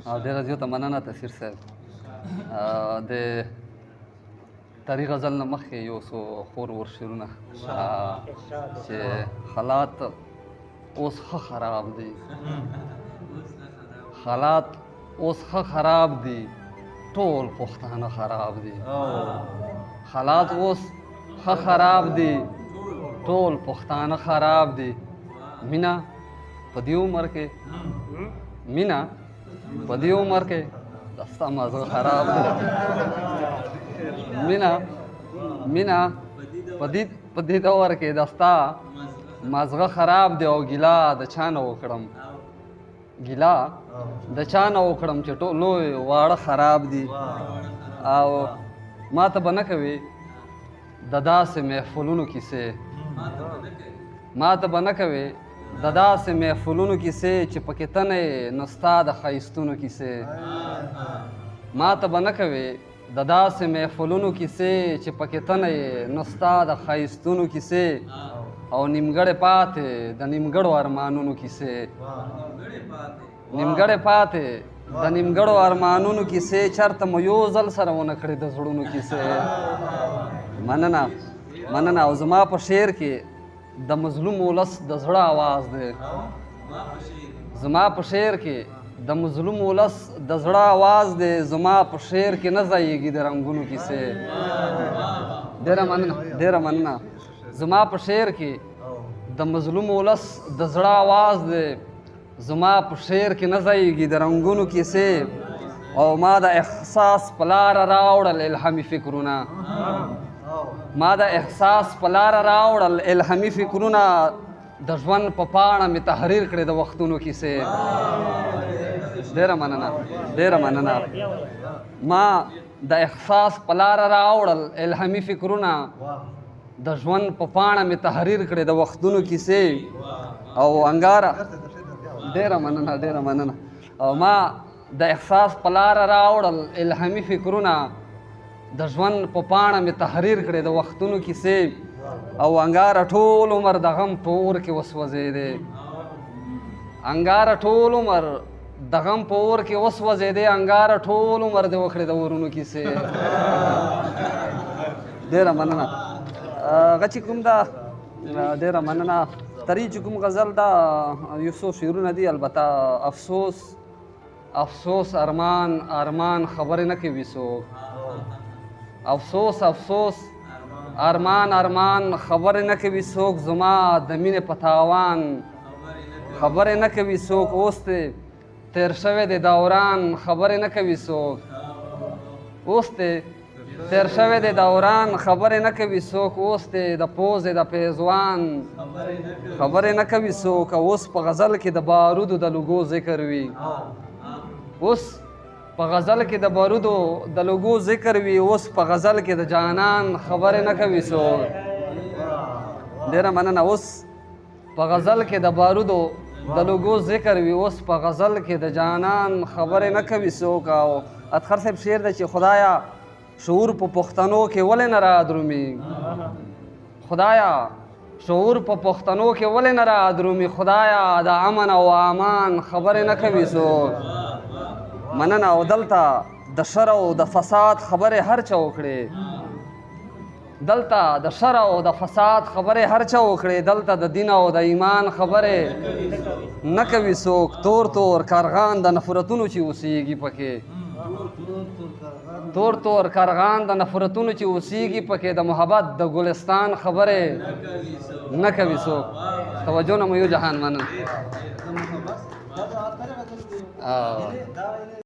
ډېره زیاته مننه تفسیر صاحب. د طري غزل نه مخکې یو څو خور ور شعرونه چې حالات اوس ښه خراب دي، حالات اوس ښه خراب دي، ټول پښتانه خراب دي. حالات اوس ښه خراب دي، ټول پښتانه خراب دي. مینه په دې عمر کې، مینه په دې عمر کې د ستا مازغه خراب دی. مینه په دې دور کې د ستا مازغه خراب دی. او ګیله د چا نه وکړم، ګیله د چا نه وکړم چې ټول لوی واړه خراب دي. او ما ته به نه کوې د داسې محفلونو کیسې، ما ته به نه کوې د داسې محفلونو کیسې چې پکې ته نه یې نو ستا د ښایستونو کیسې. ما ته به نه کوې د داسې محفلونو کیسې چې پکې ته نه یې نو ستا د ښایستونو کیسې. او نیمګړې پاتې د نیمګړو ارمانونو کیسې، نیمګړې پاتې د نیمګړو ارمانونو کیسې. چېرته مو یو ځل سره ونه کړې د زړونو کیسې. مننه. او زما په شعر کې د مظلوم ولس د زړه آواز دی. زما په شعر کې د مظلوم ولس د زړه آواز دی. زما په شعر کې نه ځایږي د رنګونو کیسې. ډېره مننه. زما په شعر کې د مظلوم ولس د زړه آواز دی. زما په شعر کې نه ځایږي د رنګونو کیسې. او ما د احساس په لاره راوړل الهامي فکرونه، ما د احساس په لاره راوړل الهامي فکرونه. د ژوند په پاڼه مې تحریر کړې د وختونو کیسې. ډېره مننه. ما د احساس په لاره راوړل الهامي فکرونه. د ژوند په پاڼه مې تحریر کړې د وختونو کیسې. او انګاره ډېره مننه. او ما د احساس په لاره راوړل الهامي فکرونه. د ژوند په پاڼه مې تحریر کړې د وختونو کیسې. او انګاره ټول عمر د غم په اور کې وسوځېدې، انګاره ټول عمر د غم په اور کې وسوځېدې. انګاره ټول عمر دې وکړې د اورونو کیسې. ډېره مننه. هغه چې کوم دا ډېره مننه. طري چې کوم غزل دا یو څو شعرونه دي. البته افسوس ارمان خبرې نه کوي څوک. افسوس ارمان خبرې نه کوي څوک. زما د مینې په تاوان خبرې نه کوي څوک. اوس دې تیر شوی د دوران خبرې نه کوي څوک. اوس دې تیر شوی د دوران خبرې نه کوي څوک. اوس دې د پوزې د پیزوان خبرې نه کوي څوک. اوس په غزل کې د بارودو د لوګو ذکر وي. اوس په غزل کې د بارودو د لوګو ذکر وي. اوس په غزل کې د جانان خبرې نه کوي څوک. ډېره مننه. اوس په غزل کې د بارودو د لوګو ذکر وي. اوس په غزل کې د جانان خبرې نه کوي څوک. او اطهر صاحب شعر دی چې خدایا شعور په پښتنو کې ولې نه رادرومي، خدایا شعور په پښتنو کې ولې نه رادرومي. خدایا د امن او امان خبرې نه کوي څوک. مننه. او دلته د شر او د فساد خبرې هر چا وکړې. دلته د شر او د فساد خبرې هر چا وکړې. دلته د دین او د ایمان خبرې نه کوي څوک. تور کارغان د نفرتونو چې اوسېږي پکې، تور کارغان د نفرتونو چې اوسېږي پکې. د محبت د ګلستان خبرې نه کوي څوک. توجه نه مو یو جهان مننه.